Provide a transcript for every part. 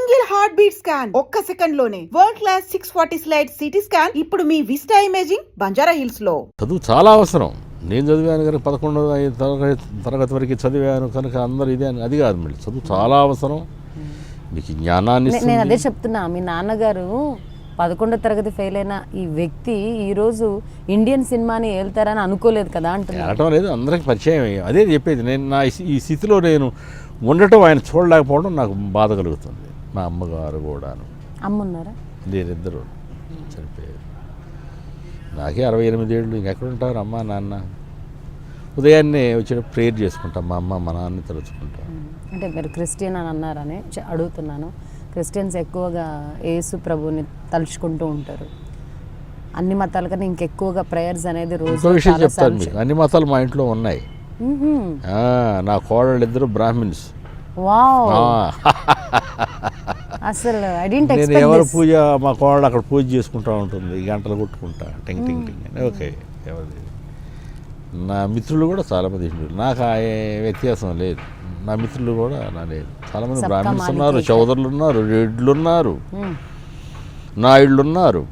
Single heart beat scan ఒక్క second లోనే world class 640 slide CT scan ఇప్పుడు మీ vista imaging Banjara hills లో. చదువు చాలా అవసరం. నేను చదివాను కనుక 11వ తరగతి వరకు చదివాను కనుక అందరు ఇదే అని అది కాదు. మళ్ళీ చదువు చాలా అవసరం, మీకు జ్ఞానాన్ని. నేను అదే చెప్తున్నా, మీ నాన్నగారు 11వ తరగతి ఫెయిల్ అయిన ఈ వ్యక్తి ఈరోజు ఇండియన్ సినిమాని వెళ్తారని అనుకోలేదు కదా అంటున్నాను. లేదు, అందరికి పరిచయం. అదే చెప్పేది, నేను నా ఈ స్థితిలో నేను ఉండటం ఆయన చూడలేకపోవడం నాకు బాధ కలుగుతుంది. మా అమ్మగారు కూడాను. అమ్మున్నారా? లేరిద్దరు చనిపోయారు. నాకే 68 ఏళ్ళు. ఇంకెక్కడ ఉంటారు అమ్మ నాన్న? ఉదయాన్నే వచ్చి ప్రేయర్ చేసుకుంటాం, మా అమ్మ మా నాన్నని తలుచుకుంటాం. అంటే మీరు క్రిస్టియన్ అని అన్నారని అడుగుతున్నాను. క్రిస్టియన్స్ ఎక్కువగా యేసు ప్రభుని తలుచుకుంటూ ఉంటారు. అన్ని మతాల కన్నా ఇంకెక్కువగా ప్రేయర్స్ అనేది రోజు. విషయం చెప్తాను మీకు, అన్ని మతాలు మా ఇంట్లో ఉన్నాయి. నా కోడళ్ళు ఇద్దరు బ్రాహ్మిన్స్. అసలు నేను ఎవరు పూజ, మా కోడలు అక్కడ పూజ చేసుకుంటూ ఉంటుంది, గంటలు కొట్టుకుంటా టింగ్ టింగ్ టింగ్ అని. ఓకే, ఎవరిది. నా మిత్రులు కూడా చాలామంది హిందువులు, నాకు ఆ వ్యత్యాసం లేదు. నా మిత్రులు కూడా నా లేదు. చాలామంది బ్రాహ్మణ్స్ ఉన్నారు, చౌదరులు ఉన్నారు, రెడ్లు ఉన్నారు, నాయుళ్ళు ఉన్నారు,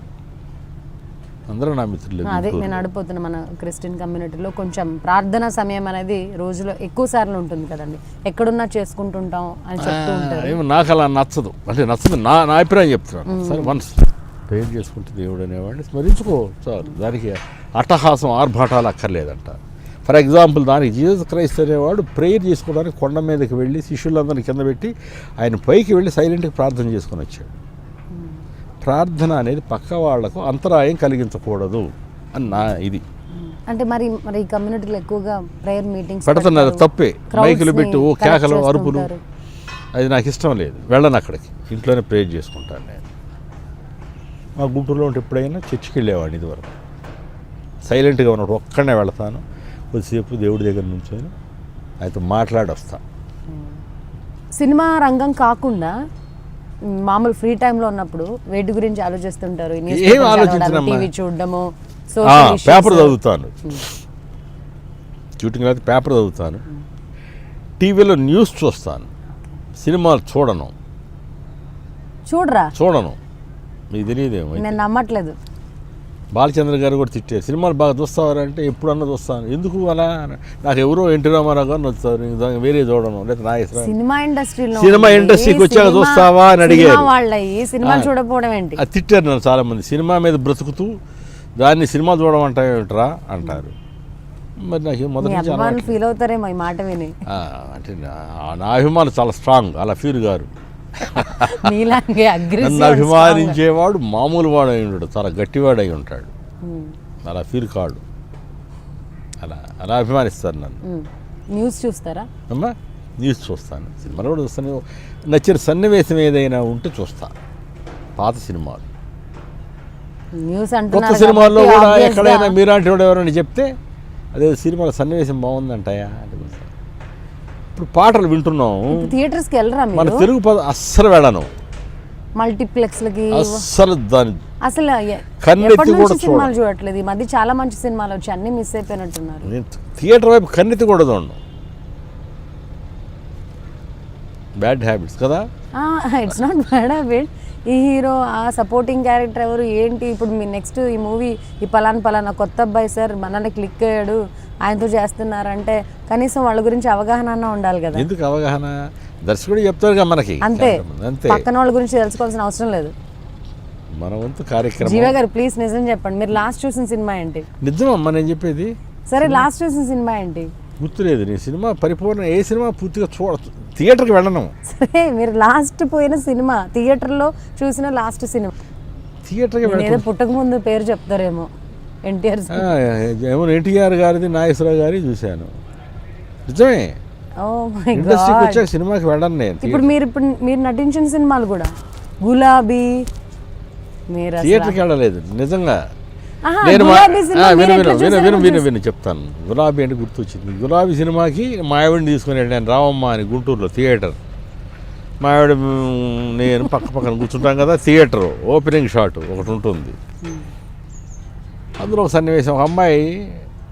అందరూ నా మిత్రులు. అదే నేను అడిపోతున్నా, మన క్రిస్టియన్ కమ్యూనిటీలో కొంచెం ప్రార్థనా సమయం అనేది రోజులో ఎక్కువ సార్లు ఉంటుంది కదండి, ఎక్కడున్నా చేసుకుంటుంటాం అని చెప్తూ ఉంటారు. నాకు అలా నచ్చదు, అంటే నచ్చదు, నా అభిప్రాయం చెప్తున్నాను. సరే, వన్స్ ప్రేయర్ చేసుకుంటే దేవుడు అనేవాడిని స్మరించుకో చాలు. దానికి అట్టహాసం ఆర్భాటాలు అక్కర్లేదంట. ఫర్ ఎగ్జాంపుల్, దానికి జీసస్ క్రైస్ట్ అనేవాడు ప్రేయర్ చేసుకోవడానికి కొండ మీదకి వెళ్ళి శిష్యులందరినీ కింద పెట్టి ఆయన పైకి వెళ్ళి సైలెంట్గా ప్రార్థన చేసుకొని వచ్చాడు. ప్రార్థన అనేది పక్క వాళ్లకు అంతరాయం కలిగించకూడదు అని నా ఇది. అంటే మరి ఈ కమ్యూనిటీలో ఎక్కువగా ప్రేయర్ మీటింగ్స్ పెడుతున్నారు, తప్పే. మైకులు పెట్టి ఓ కేకలు అరుపులు, అది నాకు ఇష్టం లేదు. వెళ్ళను అక్కడికి, ఇంట్లోనే ప్రేయర్ చేసుకుంటాను నేను. మా గుంటూరులో ఉంటే ఎప్పుడైనా చర్చికి వెళ్ళేవాడిని ఇదివరకు. సైలెంట్గా ఉన్నప్పుడు ఒక్కడనే వెళతాను, కొద్దిసేపు దేవుడి దగ్గర నుంచొని ఆయనతో మాట్లాడి వస్తాను. సినిమా రంగం కాకుండా మామూలు ఫ్రీ టైంలో ఉన్నప్పుడు వేటి గురించి ఆలోచిస్తుంటారు? ఏం ఆలోచించినా, టీవీ చూడడము, పేపర్ చదువుతాను. షూటింగ్ అయితే పేపర్ చదువుతాను, టీవీలో న్యూస్ చూస్తాను, సినిమాలు చూడను. చూడను, మీకు తెలియదేమో. నేను నమ్మట్లేదు. బాలచంద్ర గారు కూడా తిట్టారు, సినిమాలు బాగా చూస్తావారంటే ఎప్పుడన్నా చూస్తాను. ఎందుకు అలా? నాకు ఎవరో ఎన్టీ రామారావు గారు నచ్చుతారు, వేరే చూడను. లేదా నా సినిమా ఇండస్ట్రీకి వచ్చాక చూస్తావా అని అడిగారు. సినిమా చూడకపోవడం ఏంటి? అది తిట్టారు నన్ను చాలా మంది. సినిమా మీద బ్రతుకుతూ దాన్ని సినిమా చూడడం అంటారా అంటారు. మరి నాకు మొదటి ఫీల్ అవుతారేమో ఈ మాట విని. అంటే నా అభిమానం చాలా స్ట్రాంగ్. అలా ఫీల్ గారు నన్ను అభిమానించేవాడు మామూలు వాడు అయి ఉంటాడు, చాలా గట్టివాడు అయి ఉంటాడు. అలా ఫీల్ కాడు, అలా అభిమానిస్తారు నన్ను. న్యూస్ చూస్తారా? అమ్మా, న్యూస్ చూస్తాను, సినిమాలు కూడా చూస్తాను. నచ్చిన సన్నివేశం ఏదైనా ఉంటే చూస్తాను. పాత సినిమాలు, కొత్త సినిమాల్లో కూడా ఎక్కడైనా మీలాంటి వాడు ఎవరైనా చెప్తే అదే సినిమాలో సన్నివేశం బాగుందంటాయా అంటే. ఇప్పుడు పాటలు వింటున్నాం, థియేటర్స్కి వెళ్ళరా మన తెలుగు పద అస్సలు వెళ్ళను. మల్టీప్లెక్స్లకి అస్సలు దాని అసలు కన్నెత్తి కూడా సినిమాలు చూడట్లేదు. ఈ మధ్య చాలా మంచి సినిమాలు వచ్చి అన్ని మిస్ అయిపోయినట్టున్నారు. నేను థియేటర్ వైపు కన్నెత్తి కూడా చూడను. బ్యాడ్ హ్యాబిట్స్ కదా. It's not bad habit. ఈ హీరో, ఆ సపోర్టింగ్ క్యారెక్టర్ ఎవరు ఏంటి, ఇప్పుడు మీ నెక్స్ట్ ఈ మూవీ ఈ పలానా కొత్త అబ్బాయి సార్ మనల్ని క్లిక్ అయ్యాడు, ఆయనతో చేస్తున్నారంటే కనీసం వాళ్ళ గురించి అవగాహన ఉండాలి కదా. ఎందుకు అవగాహన? దర్శకుడు చెప్తారు మనకి, అంతే. పక్కన వాళ్ళ గురించి తెలుసుకోవాల్సిన అవసరం లేదు. మన వంతు కార్యక్రమం. జీవా గారు ప్లీజ్ నిజం చెప్పండి, మీరు లాస్ట్ చూసిన సినిమా ఏంటి? నిజమమ్మా నేను చెప్పేది. సరే, లాస్ట్ చూసిన సినిమా ఏంటి? గుర్తులేదు. నీ సినిమా పరిపూర్ణ ఏ సినిమా పూర్తిగా థియేటర్కి వెళ్ళను. సరే, మీరు లాస్ట్ పోయిన సినిమా, థియేటర్లో చూసిన లాస్ట్ సినిమా. థియేటర్కి ఏదో పుట్టక ముందు పేరు చెప్తారేమో. ఎన్టీఆర్ ఎన్టీఆర్ గారిది, నాగేశ్వరరావు గారి చూశాను. నిజమే, ఇండస్ట్రీకి వచ్చాక సినిమాకి వెళ్ళను నేను. ఇప్పుడు మీరు నటించిన సినిమాలు కూడా గులాబీ, మీరు థియేటర్కి వెళ్ళలేదు నిజంగా. నేను విను చెప్తాను. గులాబీ అంటే గుర్తొచ్చింది. గులాబీ సినిమాకి మా ఆవిడని తీసుకుని వెళ్ళాను, రావమ్మ అని, గుంటూరులో థియేటర్. మా ఆవిడ నేను పక్కన కూర్చుంటాం కదా, థియేటర్ ఓపెనింగ్ షాట్ ఒకటి ఉంటుంది. అందులో ఒక సన్నివేశం, ఒక అమ్మాయి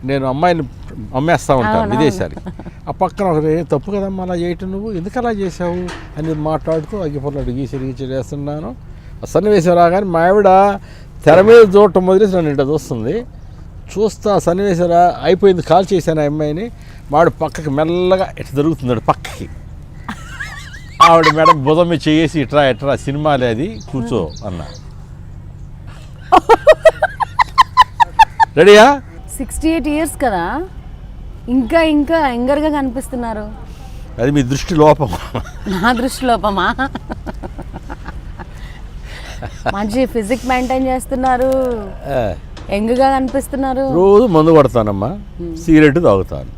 నేను అమ్మాయిని అమ్మేస్తూ ఉంటాను విదేశాలకి. ఆ పక్కన ఒకరు తప్పు కదమ్మా అలా చేయటం, నువ్వు ఎందుకు అలా చేసావు అని మాట్లాడుతూ అగ్గిపొరలాడు గీసి చేస్తున్నాను. ఆ సన్నివేశం రాగానే మా ఆవిడ తెర మీద చూడటం మొదలేసి నన్ను ఇట్లా చూస్తుంది. చూస్తా సన్నివేశం అయిపోయింది, కాల్ చేశాను ఆ అమ్మాయిని. మాడు పక్కకి మెల్లగా ఇట్లా జరుగుతున్నాడు పక్కకి. ఆవిడ మేడం బుధం మీద చేసి ఇట్రా సినిమాలే అది కూర్చో అన్నా. రెడీయా? 68 years కదా, ఇంకా యంగర్గా కనిపిస్తున్నారు. అది మీ దృష్టి లోపం. నా దృష్టి లోపమా? మంచి ఫిజిక్ మెయింటైన్ చేస్తున్నారు, యంగ్గా కనిపిస్తున్నారు. రోజు మందు కొడతానమ్మా, సిగరెట్ తాగుతాను,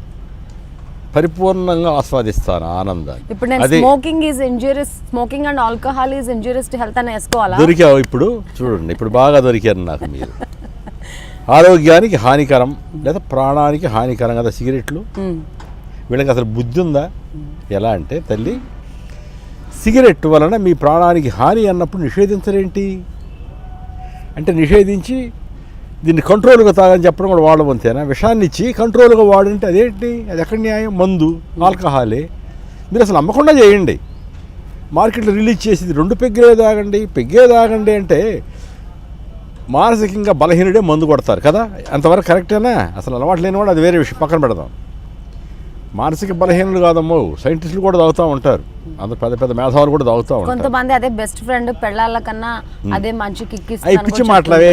పరిపూర్ణంగా ఆస్వాదిస్తాను ఆనందాన్ని. ఇప్పుడు నేను smoking and alcohol is injurious to health అని వేసుకోవాలా? దొరికావు ఇప్పుడు, చూడండి ఇప్పుడు బాగా దొరికారు నాకు మీరు. ఆరోగ్యానికి హానికరం లేదా ప్రాణానికి హానికరం కదా సిగరెట్లు. వీళ్ళకి అసలు బుద్ధి ఉందా? ఎలా అంటే తల్లి, సిగరెట్ వలన మీ ప్రాణానికి హాని అన్నప్పుడు నిషేధించరేంటి అంటే, నిషేధించి దీన్ని కంట్రోల్గా తాగని చెప్పడం కూడా వాళ్ళ వంతేనా? విషాన్ని ఇచ్చి కంట్రోల్గా వాడంటే అదేంటి? అది ఎక్కడ న్యాయం? మందు ఆల్కహాలే. మీరు అసలు అమ్మకుండా చేయండి, మార్కెట్లో రిలీజ్ చేసి 2 పెగ్గే తాగండి అంటే మానసికంగా బలహీనుడే మందు కొడతారు కదా, అంతవరకు కరెక్టేనా? అసలు అలవాటు లేనివాడు అది వేరే విషయం, పక్కన పెడదాం. మానసిక బలహీనులు కాదమ్మో, సైంటిస్టులు కూడా తాగుతూ ఉంటారు, అందరు పెద్ద మేధావులు కూడా తాగుతూ ఉంటారు. కొంతమంది అదే బెస్ట్ ఫ్రెండ్ పెళ్ళాల కన్నా అదే మంచి కిక్ ఇస్తుంది. అవి పిచ్చి మాటలవే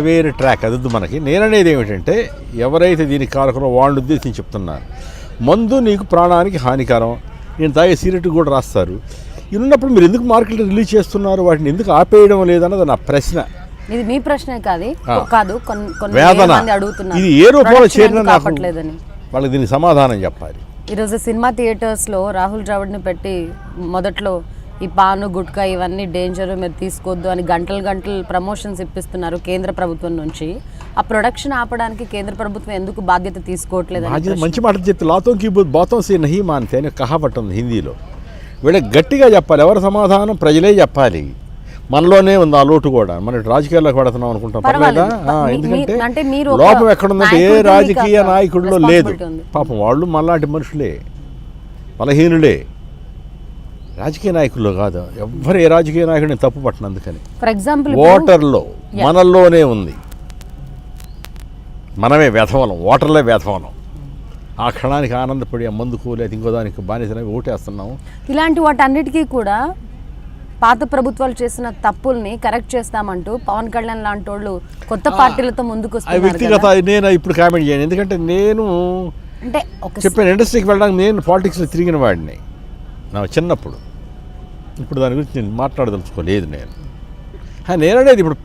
వేరే ట్రాక్, అది మనకి. నేననేది ఏమిటంటే, ఎవరైతే దీనికి కారకులో వాళ్ళని ఉద్దేశించి చెప్తున్నారు. మందు నీకు ప్రాణానికి హానికరం, నేను తాగే సిగరెట్ కూడా రాస్తారు. ఉన్నప్పుడు మీరు ఎందుకు మార్కెట్లో రిలీజ్ చేస్తున్నారు, వాటిని ఎందుకు ఆపేయడం లేదన్నది నా ప్రశ్న. ఇది మీ ప్రశ్నే కాదు, వేదన. ఇది ఏ రూపంలో చేరినా నాకు వాళ్ళకి దీనికి సమాధానం చెప్పాలి. ఈరోజు సినిమా థియేటర్స్లో రాహుల్ ద్రావిడ్ని పెట్టి మొదట్లో ఈ పాను గుట్కా ఇవన్నీ డేంజర్, మీరు తీసుకోవద్దు అని గంటలు ప్రమోషన్స్ ఇప్పిస్తున్నారు కేంద్ర ప్రభుత్వం నుంచి. ఆ ప్రొడక్షన్ ఆపడానికి కేంద్ర ప్రభుత్వం ఎందుకు బాధ్యత తీసుకోవట్లేదు? మంచి మాట చెప్తే లాతోంకి బాతం సే నహీ మాన్తే అని కహావట్ ఉంది హిందీలో. వీళ్ళకి గట్టిగా చెప్పాలి, ఎవరి సమాధానం ప్రజలే చెప్పాలి. మనలోనే ఉంది ఆ లోటు కూడా, మన రాజకీయాల్లోకి పెడుతున్నాం అనుకుంటాం. పర్లేదా? ఎందుకంటే లోపం ఎక్కడుందంటే ఏ రాజకీయ నాయకుడిలో లేదు. పాపం వాళ్ళు మనలాంటి మనుషులే, బలహీనులే, రాజకీయ నాయకుల్లో కాదు. ఎవ్వరు ఏ రాజకీయ నాయకుడిని తప్పు పట్టను. అందుకని ఫర్ ఎగ్జాంపుల్ ఓటర్లో మనల్లోనే ఉంది. మనమే వ్యధవలం, ఓటర్లే వ్యధవలం. ఆ క్షణానికి ఆనందపడి ఆ మందుకు లేదా ఇంకో దానికి బానిసలవి ఓటేస్తున్నాము. ఇలాంటి వాటన్నిటికీ కూడా పాత ప్రభుత్వాలు చేసిన తప్పుల్ని కరెక్ట్ చేస్తామంటూ పవన్ కళ్యాణ్ లాంటి వాళ్ళు కొత్త పార్టీలతో ముందుకు వస్తున్నారు. వ్యక్తిగత నేను ఇప్పుడు కామెంట్ చేయను, ఎందుకంటే నేను అంటే చెప్పాను ఇండస్ట్రీకి వెళ్ళడానికి నేను పాలిటిక్స్లో తిరిగిన వాడిని నా చిన్నప్పుడు. ఇప్పుడు దాని గురించి నేను మాట్లాడదలుచుకోలేదు. నేననేది ఇప్పుడు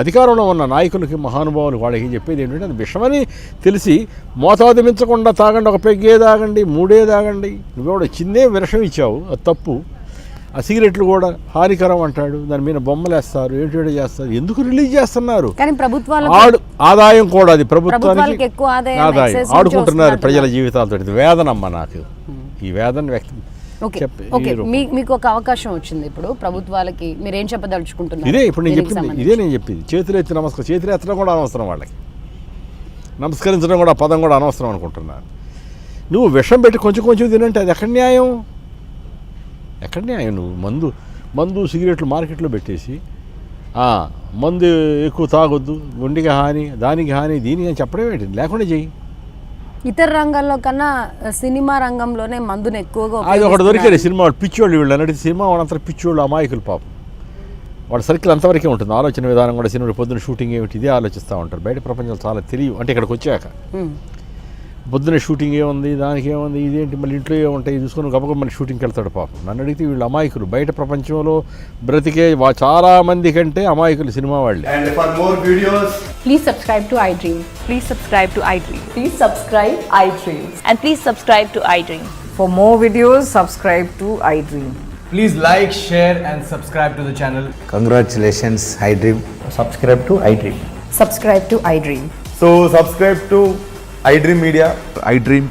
అధికారంలో ఉన్న నాయకులకి, మహానుభావులు, వాళ్ళకి చెప్పేది ఏంటంటే, అది విషమని తెలిసి మోతాదు మించకుండా తాగండి, 1 పెగ్గే తాగండి, 3 తాగండి. నువ్వెవడో చిన్నే విషం ఇచ్చావు, అది తప్పు. ఆ సిగరెట్లు కూడా హానికరం అంటాడు, దాని మీద బొమ్మలు వేస్తారు, ఏంటో చేస్తారు. ఎందుకు రిలీజ్ చేస్తున్నారు? కానీ ప్రభుత్వాలు ఆదాయం కూడా, అది ప్రభుత్వానికి ఎక్కువ ఆదాయం ఆడుకుంటున్నారు ప్రజల జీవితాలతో. ఇది వేదనమ్మ నాకు, ఈ వేదన వ్యక్తం. మీకు ఒక అవకాశం వచ్చింది ఇప్పుడు ప్రభుత్వాలకి, మీరు ఏం చెప్పదలుచుకుంటున్నారు? ఇదే ఇప్పుడు నేను చెప్పింది. చేతులు ఎత్తి నమస్కారం, చేతులు ఎత్తడం కూడా అనవసరం, వాళ్ళకి నమస్కరించడం కూడా పదం కూడా అనవసరం అనుకుంటున్నారు. నువ్వు విషం పెట్టి కొంచెం తినంటే అది ఎక్కడ న్యాయం? నువ్వు మందు సిగరెట్లు మార్కెట్లో పెట్టేసి మందు ఎక్కువ తాగొద్దు, గుండెకి హాని, దానికి హాని, దీనికి అని చెప్పడం ఏంటి? లేకుండా చెయ్యి. ఇతర రంగాల్లో కన్నా సినిమా రంగంలోనే మందుని ఎక్కువగా అది ఒకటి దొరికారు సినిమా పిచ్చోళ్ళు. వీళ్ళు అన్నట్టు సినిమా వాళ్ళంతా పిచ్చోళ్ళు, అమాయకులు పాపం. వాడు సర్కిల్ అంతవరకే ఉంటుంది, ఆలోచన విధానం కూడా. సినిమా పొద్దున్న షూటింగ్ ఏమిటి ఇదే ఆలోచిస్తూ ఉంటారు. బయట ప్రపంచం చాలా తెలియదు. అంటే ఇక్కడికి వచ్చాక పొద్దున్న షూటింగ్ ఏముంది, దానికి ఏముంది, ఇదేంటి, మళ్ళీ ఇంట్లో ఏముంటాయి చూసుకొని గబగబ మళ్ళీ షూటింగ్కి వెళ్తాడు పాపం. నన్ను అడిగితే వీళ్ళు అమాయకులు. బయట ప్రపంచంలో బ్రతికే చాలా మంది కంటే అమాయకులు సినిమా వాళ్ళే. And for more videos, please subscribe to iDream. Please subscribe to iDream. Please subscribe iDream. And please subscribe to iDream. For more videos, subscribe to iDream. please like, share and subscribe to the channel. Congratulations, iDream. Subscribe to iDream. Subscribe to iDream. So subscribe to iDream Media. iDream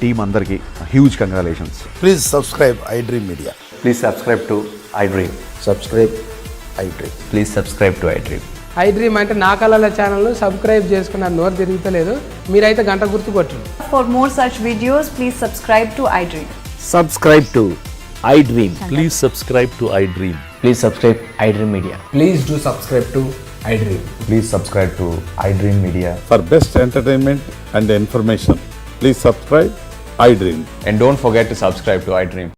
team andarki huge congratulations. Please subscribe iDream Media. Please subscribe to iDream. Subscribe iDream. Please subscribe to iDream. I dream అంటే నా కళల ఛానల్ను subscribe చేసుకున్న నోరు తిరుగుతలేదు. మీరైతే గంట గుర్తు కొట్టండి. For more such videos, please subscribe to iDream. Subscribe to iDream. Please subscribe to iDream. Please subscribe iDream Media. Please do subscribe to iDream. Please subscribe to iDream Media. For best entertainment and information, please subscribe iDream. And don't forget to subscribe to iDream.